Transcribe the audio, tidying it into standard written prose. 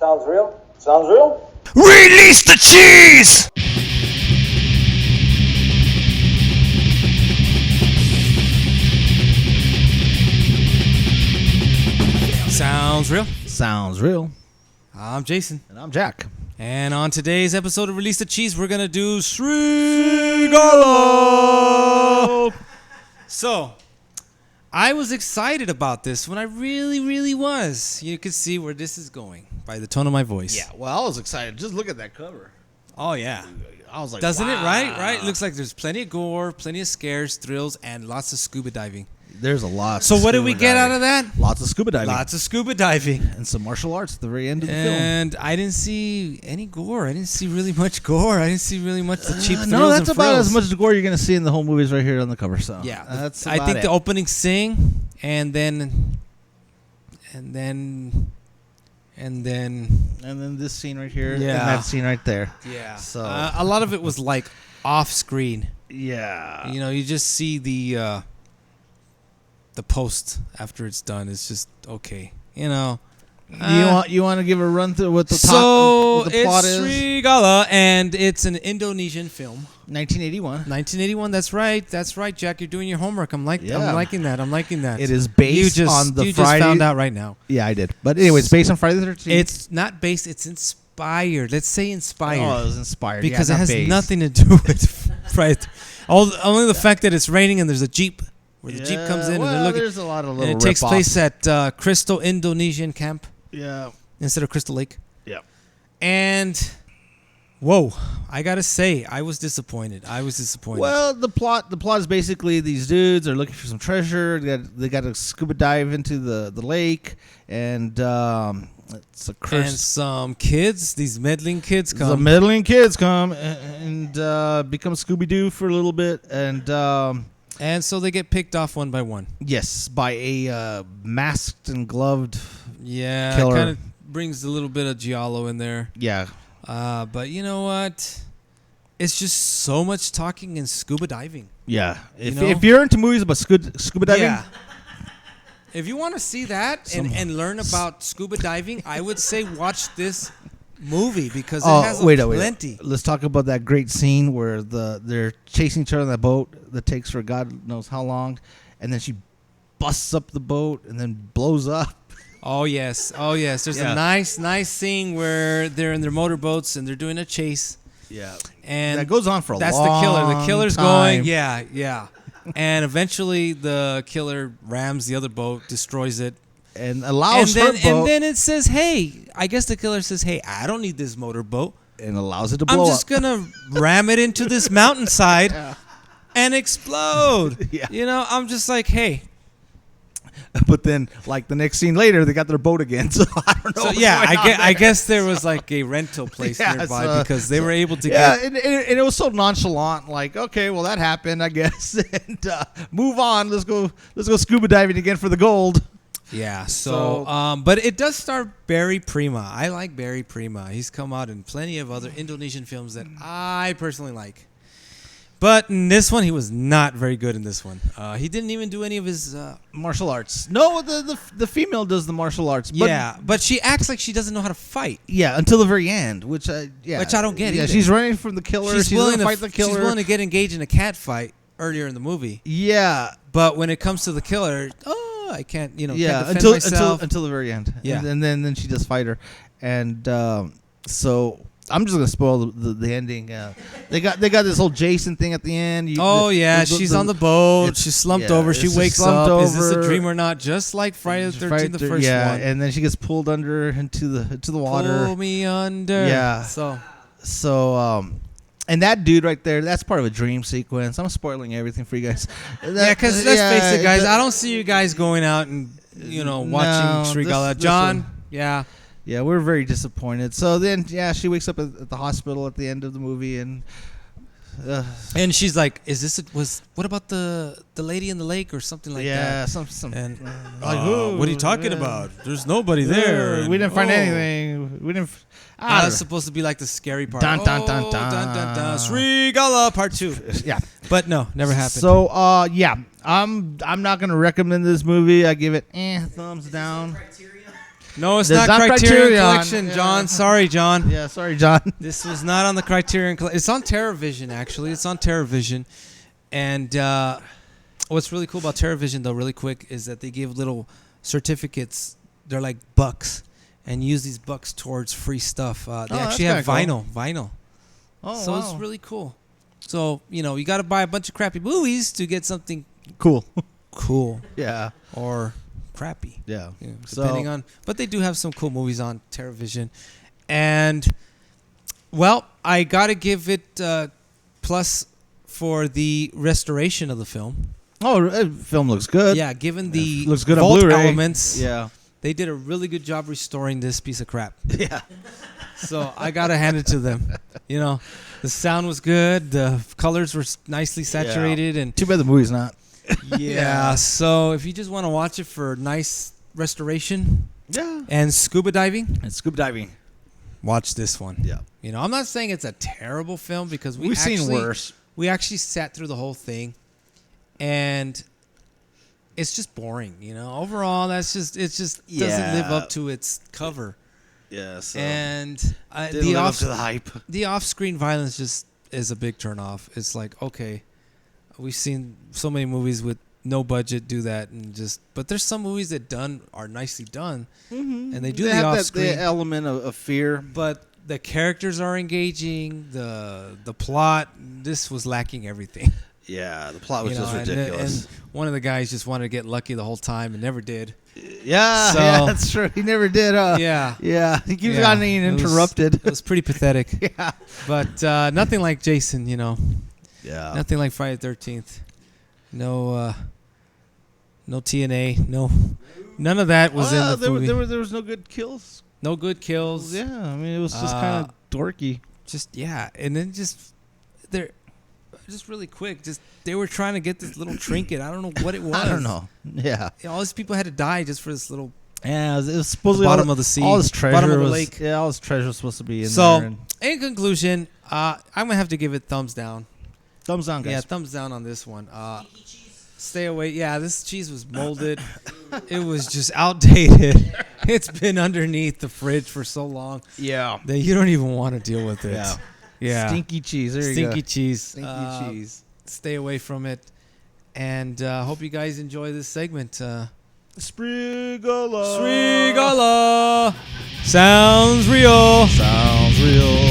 Sounds real? Sounds real? Release the cheese! Sounds real. Sounds real. I'm Jason. And I'm Jack. And on today's episode of Release the Cheeze, we're going to do Srigala. So, I was excited about this when I really was. You could see where this is going by the tone of my voice. Yeah, well, I was excited. Just look at that cover. Oh, yeah. I was like, Doesn't wow. it, right? Right? It looks like there's plenty of gore, plenty of scares, thrills, and lots of scuba diving. There's a lot. So what did we get out of that? Lots of scuba diving. Lots of scuba diving. And some martial arts at the very end of the film. And I didn't see any gore. I didn't see really much gore. I didn't see really much the cheap thrills No, that's and about frills. as much gore you're going to see in the whole movie is right here on the cover. So Yeah, that's I about think it. the opening sing, and then And then this scene right here. Yeah. And that scene right there. yeah. So- A lot of it was like off screen. Yeah. You know, you just see the post after it's done. It's just okay. You know. You want to give a run through what the So what the plot it's is? Srigala, and it's an Indonesian film. 1981. 1981. That's right. That's right, Jack. You're doing your homework. I'm liking that. It is based on the you Friday. just found out right now. Yeah, I did. But anyway, it's based on Friday the 13th. It's not based. It's inspired. Let's say inspired. Oh, it was inspired. Because yeah, it not has based. nothing to do with right. Only the fact that it's raining and there's a jeep where the jeep comes in well, and they're looking. there's a lot of And little it takes rip-offs. place at Crystal Indonesian Camp Yeah. instead of Crystal Lake. Yeah. And whoa, I gotta say, I was disappointed. Well, the plot is basically these dudes are looking for some treasure. They got to scuba dive into the lake, and it's a curse. And some kids, these meddling kids, The come. meddling kids come and become Scooby Doo for a little bit, and And so they get picked off one by one. yes, by a masked and gloved. Yeah, Killer. it kind of brings a little bit of giallo in there. Yeah. But you know what? It's just so much talking and scuba diving. Yeah. You know? If you're into movies about scuba diving, Yeah. If you want to see that and learn about scuba diving, I would say watch this movie because it has plenty. Let's talk about that great scene where they're chasing each other on that boat that takes for God knows how long, and then she busts up the boat and then blows up. Oh yes. There's Yeah. a nice scene where they're in their motorboats and they're doing a chase. Yeah. And that goes on for a long That's the killer. The killer's time. going. Yeah. And eventually the killer rams the other boat, destroys it. And allows her boat. And then it says, hey, I guess the killer says, hey, I don't need this motorboat. And allows it to blow I'm just going to ram it into this mountainside and explode. Yeah. You know, I'm just like, hey. But then, like the next scene later, they got their boat again. So I don't know. So, yeah, I guess there was like a rental place nearby because they were able to get. And it was so nonchalant. Like, okay, well that happened, I guess. And move on. Let's go scuba diving again for the gold. Yeah. So, but it does star Barry Prima. I like Barry Prima. He's come out in plenty of other Indonesian films that I personally like. But in this one, he was not very good in this one. He didn't even do any of his Martial arts. No, the female does the martial arts. But but she acts like she doesn't know how to fight. Yeah, until the very end, which I don't get. Yeah, either. she's running from the killer. She's willing to fight the killer. She's willing to get engaged in a cat fight earlier in the movie. Yeah, but when it comes to the killer, I can't. Can't defend until myself. until the very end. Yeah, and then she does fight her, and so. I'm just gonna spoil the ending. They got this whole Jason thing at the end. She's on the boat. She's slumped over. She wakes up. Is this a dream or not? Just like Friday the 13th, the first one. Yeah, and then she gets pulled under into the water. Pull me under. Yeah. So and that dude right there, that's part of a dream sequence. I'm spoiling everything for you guys. Because let's face it, guys. I don't see you guys going out and watching Srigala. John, yeah. Yeah, we're very disappointed. So then, she wakes up at the hospital at the end of the movie, and she's like, what about the lady in the lake or something like that? Yeah, some. And what are you talking about? There's nobody there. We didn't find anything. We didn't. That's supposed to be like the scary part. Dun, dun, dun, dun. Dun, dun, dun. Srigala Part 2. Yeah. But no, never happened. So, I'm not going to recommend this movie. I give it thumbs down. No, it's There's not not Criterion Criterion. Collection, Yeah. John. Sorry, John. Yeah, sorry, John. This was not on the Criterion Collection. It's on TerraVision, actually. It's on TerraVision. And what's really cool about TerraVision, though, really quick, is that they give little certificates. They're like bucks. And use these bucks towards free stuff. They actually have kinda vinyl. Oh, So wow. it's really cool. So, you know, you got to buy a bunch of crappy movies to get something cool. cool Yeah. or crappy. Yeah. You know, So- depending on, but they do have some cool movies on TerraVision, and well, I gotta give it plus for the restoration of the film. Oh, film looks good. Yeah, given the looks good on vault Blu-ray. elements, Yeah. they did a really good job restoring this piece of crap. Yeah. So I gotta hand it to them. You know, the sound was good, the colors were nicely saturated, and Too bad the movie's not. yeah. So if you just want to watch it for nice restoration Yeah. and scuba diving, And scuba diving. watch this one. Yeah. You know, I'm not saying it's a terrible film because We've seen worse. We actually sat through the whole thing, and it's just boring. You know, overall, it just doesn't live Yeah. up to its cover. Yeah. So And didn't live up to the hype. the off-screen violence just is a big turnoff. It's like, okay, we've seen so many movies with no budget do that, and but there's some movies that are nicely done, and they do the have off-screen. the element of fear. But the characters are engaging. The plot, this was lacking everything. Yeah, the plot was You know, just and ridiculous. one of the guys just wanted to get lucky the whole time and never did. Yeah, So- yeah, that's true. He never did. Yeah. Yeah, he keeps Yeah. getting It was- interrupted. It was pretty pathetic. Yeah. But nothing like Jason, you know. Yeah. Nothing like Friday the 13th. No TNA. None of that was in the movie. There was no good kills. No good kills. Yeah, I mean, it was just kind of dorky. And then they're just really quick. They were trying to get this little trinket. I don't know what it was. I don't know. Yeah. All these people had to die just for this little Yeah, it was supposedly bottom of the sea, all this treasure bottom of the was, lake. Yeah, all this treasure was supposed to be in So, there. And in conclusion, I'm gonna have to give it thumbs down. thumbs down, guys. Yeah, thumbs down on this one. Stay away. Yeah, this cheese was molded. It was just outdated. It's been underneath the fridge for so long Yeah. that you don't even want to deal with it. Yeah. Yeah. Stinky cheese. There you Stinky go. cheese. Stinky cheese. Stay away from it. And hope you guys enjoy this segment. Srigala. Srigala. Sounds real. Sounds real.